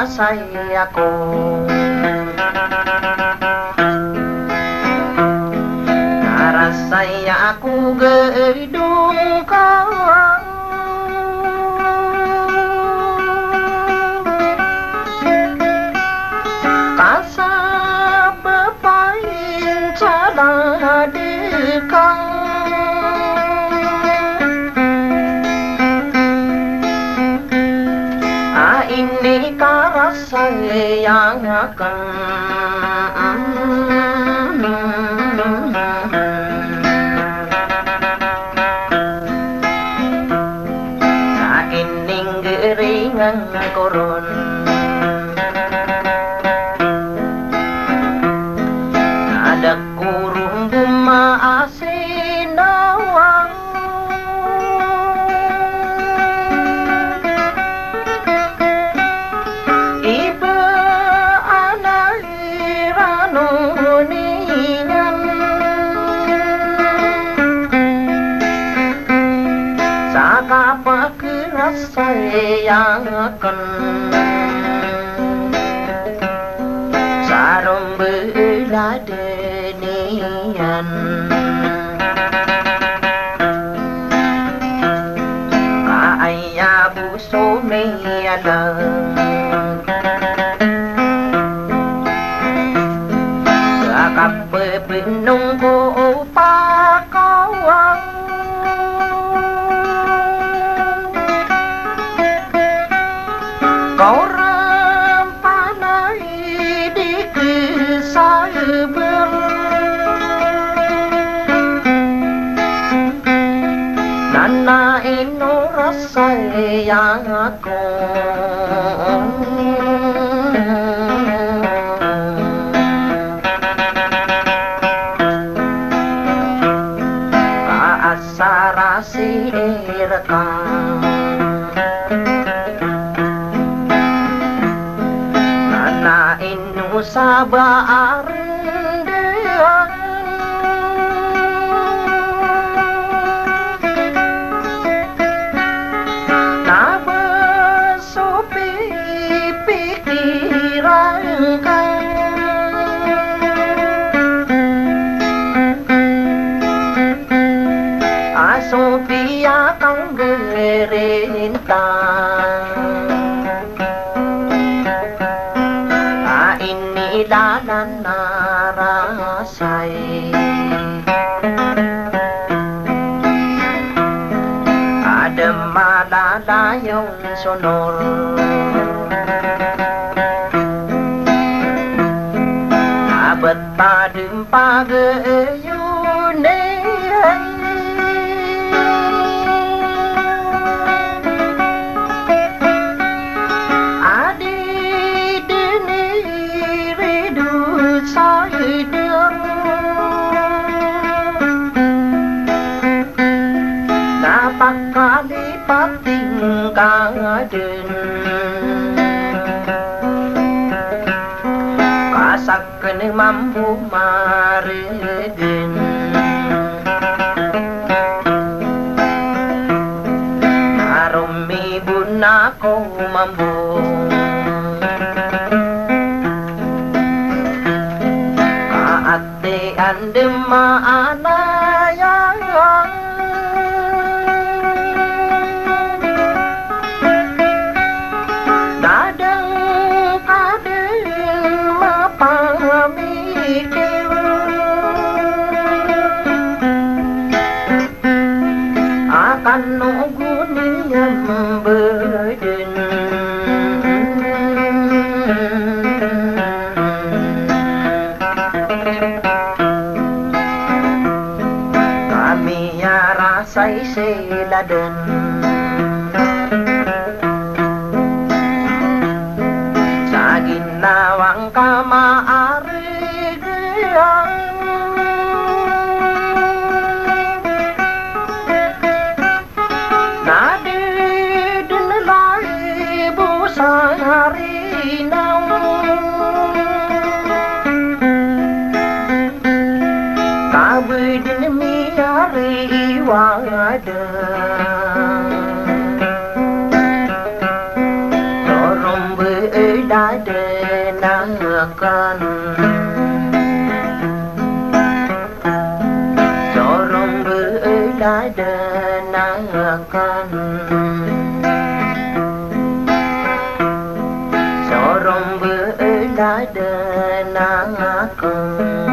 rasai aku. Rasai aku gedung kawang, kasa bepain cara dekang. Ini karasa yang akan geringan korun. Ada kurung buma asinawang, ibe anairano ningan, sakapa sayang akan sarung beladenian, kaya buso meyalang kakap bebenung ko pakawang. Korang panai di kesabar, nana ino rasa yang aku. Kaasara si rekam na inu sabar dia, na bersopi pikiran kan, asopi akan gerintang. Danan narasai ada malala yang sonor, abad padum pagayune, kali pating kaden kasaken mampu maregen, arumi bunako mampu kaate andema anayang akan nungguin yang beden, kami ya rasai seladen, sagin nawang kamaari geyang, wada dorong beeda beladenakan sorong beladenakan sorong beladenakan